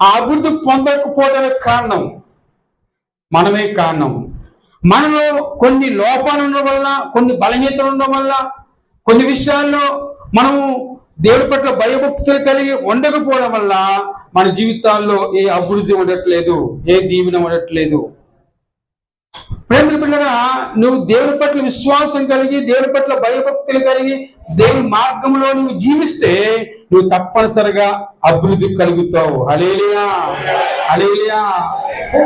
ఆ అభివృద్ధి పొందకపోవడానికి కారణం మనమే కారణం. మనలో కొన్ని లోపాలు ఉండడం వల్ల, కొన్ని బలహీనతలు ఉండడం వల్ల, కొన్ని విషయాల్లో మనము దేవుడి పట్ల భయభక్తులు కలిగి ఉండకపోవడం వల్ల మన జీవితాల్లో ఏ అభివృద్ధి ఉండట్లేదు, ఏ దీవెన ఉండట్లేదు. ప్రేమ పిల్లగా, నువ్వు దేవుడి పట్ల విశ్వాసం కలిగి, దేవుడి పట్ల భయభక్తులు కలిగి, దేవుడి మార్గంలో నువ్వు జీవిస్తే నువ్వు తప్పనిసరిగా అభివృద్ధి కలుగుతావు. హల్లెలూయా, హల్లెలూయా.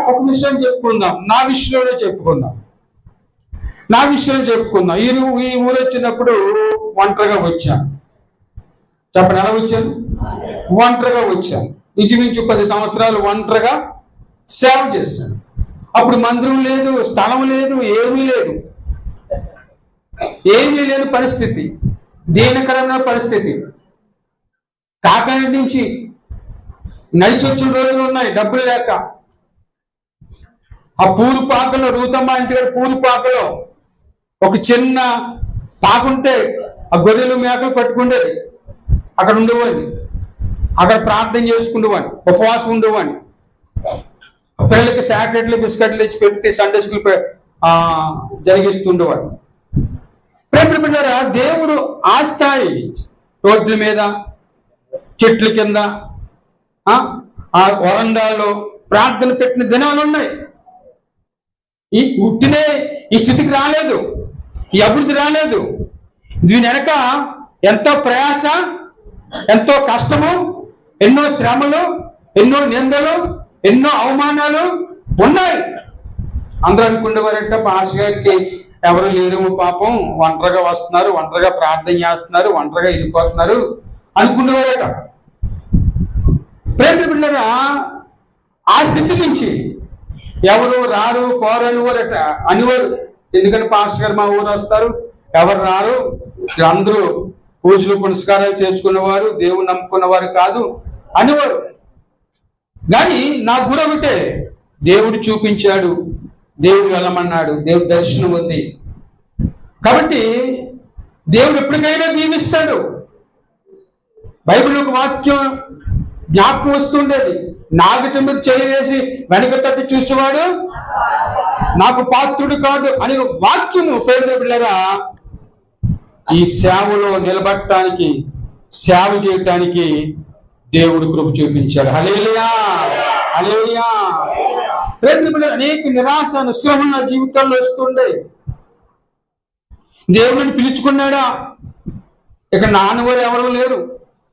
ఒక విషయం చెప్పుకుందాం, నా విషయంలో చెప్పుకుందాం. ఈ ఊరు వచ్చినప్పుడు ఒంటరిగా వచ్చాను. చెప్పండి, ఎలా వచ్చాను? ఒంటరిగా వచ్చాను. ఇంచుమించు 10 సంవత్సరాలు ఒంటరిగా సేవ చేశాను. అప్పుడు మందిరం లేదు, స్థలం లేదు, ఏమీ లేని పరిస్థితి, దీనకరమైన పరిస్థితి. కాకినాడ నుంచి నడిచి వచ్చిన రోజులు ఉన్నాయి, డబ్బులు లేక. ఆ పూరుపాకలో, రూతమ్మ ఇంటి దగ్గర పూరుపాకలో ఒక చిన్న పాకుంటే ఆ గొర్రెలు మేకలు పట్టుకుండేది. అక్కడ ఉండేవాడిని, అక్కడ ప్రార్థన చేసుకుండేవాడిని, ఉపవాసం ఉండేవాడిని. పిల్లలకి చాక్లెట్లు, బిస్కెట్లు తెచ్చి పెడితే సండే స్కూల్ జరిగిస్తుండేవాడు. ప్రేమ పిల్లరా, దేవుడు ఆ స్థాయి రోడ్ల మీద, చెట్ల కింద, ఆ వరండాల్లో ప్రార్థన పెట్టిన దినాలు ఉన్నాయి. ఈ స్థితికి రాలేదు, ఈ అభివృద్ధి రాలేదు. దీని వెనక ఎంతో ప్రయాస, ఎంతో కష్టము, ఎన్నో శ్రమలు, ఎన్నో నిందలు, ఎన్నో అవమానాలు ఉన్నాయి. అందరూ అనుకునేవారంట, పాస్ గారికి ఎవరు లేరు పాపం, ఒంటరిగా వస్తున్నారు, ఒంటరిగా ప్రార్థన చేస్తున్నారు, ఒంటరిగా వెళ్ళిపోతున్నారు అనుకునేవారట. ప్రేమ పిల్లరా, ఆ స్థితి నుంచి ఎవరు రారు, పోరనివారట అనేవారు. ఎందుకంటే పాస్టర్ గారు మా ఊరు వస్తారు, ఎవరు రారు, అందరూ పూజలు పునస్కారాలు చేసుకున్నవారు, దేవుని నమ్ముకున్నవారు కాదు అనేవారు. కానీ నా గురి ఒకటే, దేవుడు చూపించాడు, దేవుడు వెళ్ళమన్నాడు, దేవుడు దర్శనం ఉంది కాబట్టి దేవుడు ఎప్పటికైనా దీవిస్తాడు. బైబిల్ ఒక వాక్యం జ్ఞాపకం వస్తుండేది, నాగటి మీద చేయి వేసి వెనక తట్టి చూసేవాడు నాకు పాత్రుడు కాదు అనే వాక్యము. పేదల పిల్లరా, ఈ సేవలో నిలబడటానికి, సేవ చేయటానికి దేవుడు కృప చూపించాడు. హల్లెలూయా, హల్లెలూయా. పేదల పిల్లలు అనేక నిరాశ, నిస్సృహం నా జీవితాల్లో వస్తుండే. దేవుడిని పిలుచుకున్నాడా? ఇక నాన్నవారు ఎవరు లేరు,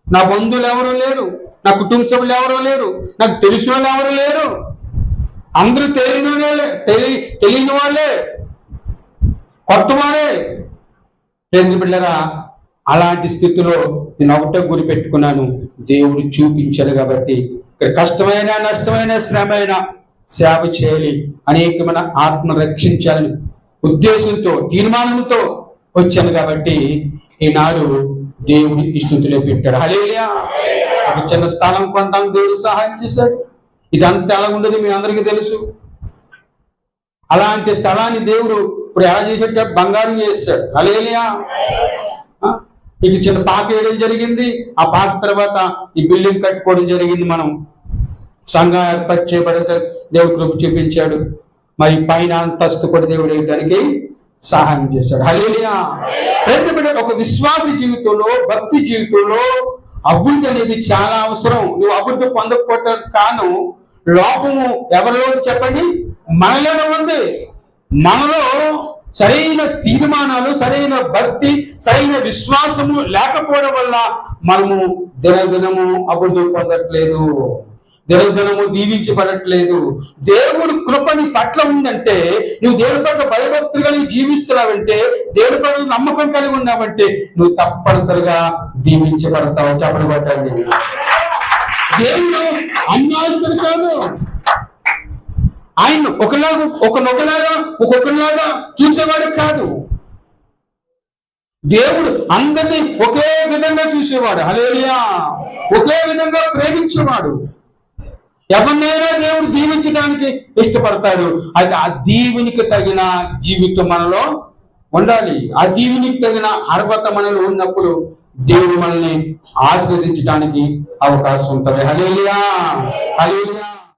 నా బంధువులు ఎవరు లేరు, నా కుటుంబ సభ్యులు ఎవరు లేరు, నాకు తెలిసిన వాళ్ళు ఎవరు లేరు. అందరూ తెలియని వాళ్ళే, కొత్త వారే. బిడ్డరా, అలాంటి స్థితిలో నేను ఒకటే గురి పెట్టుకున్నాను, దేవుడు చూపించాడు కాబట్టి ఇక్కడ కష్టమైన, నష్టమైన, శ్రమైన సేవ చేయాలి, అనేకమైన ఆత్మ రక్షించాలని ఉద్దేశంతో, తీర్మానంతో వచ్చాను. కాబట్టి ఈనాడు దేవుడి ఈ స్థితిలో పెట్టాడు. హల్లెలూయా. ఒక చిన్న స్థలం కొనడానికి దేవుడు సహాయం చేశాడు. ఇదంతా ఎలా ఉండదు మీ అందరికీ తెలుసు. అలాంటి స్థలాన్ని దేవుడు ఇప్పుడు ఎలా చేశాడు? బంగారం చేశాడు. హల్లెలూయా. ఇక చిన్న పాక వేయడం జరిగింది, ఆ పాక తర్వాత ఈ బిల్డింగ్ కట్టుకోవడం జరిగింది. మనం సంఘం ఏర్పాటు చేయబడితే దేవుడు కృప చూపించాడు. మరి పైన అంతస్తు కూడా దేవుడు వేయడానికి సహాయం చేశాడు. హల్లెలూయా. ఒక విశ్వాస జీవితంలో, భక్తి జీవితంలో అభివృద్ధి అనేది చాలా అవసరం. నువ్వు అభివృద్ధి పొందకపోవటం కాను లోపము ఎవరిలో చెప్పండి? మనలోనే ఉంది. మనలో సరైన తీర్మానాలు, సరైన భక్తి, సరైన విశ్వాసము లేకపోవడం వల్ల మనము దినదినము అభివృద్ధి పొందట్లేదు, దినదినము దీవించబడట్లేదు. దేవుడు కృపని పట్ల ఉందంటే, నువ్వు దేవుడి పట్ల భయభక్తులు కలిగి జీవిస్తున్నావంటే, దేవుడి పట్ల నమ్మకం కలిగి ఉన్నావంటే నువ్వు తప్పనిసరిగా దీవించబడతావు. చెప్పబడ్డాడు. దేవుడు అన్యాయస్తుడు కాదు. ఆయన ఒక్కొక్కలాగా చూసేవాడు కాదు. దేవుడు అందరినీ ఒకే విధంగా చూసేవాడు. హల్లెలూయా. ఒకే విధంగా ప్రేమించేవాడు. ఎవరినైనా దేవుడు దీవించడానికి ఇష్టపడతాడు. అయితే ఆ దీవునికి తగిన జీవితం మనలో ఉండాలి. ఆ దీవునికి తగిన అర్హత మనలో ఉన్నప్పుడు దేవుడు మనల్ని ఆశీర్వదించడానికి అవకాశం ఉంటుంది. హల్లెలూయా, హల్లెలూయా.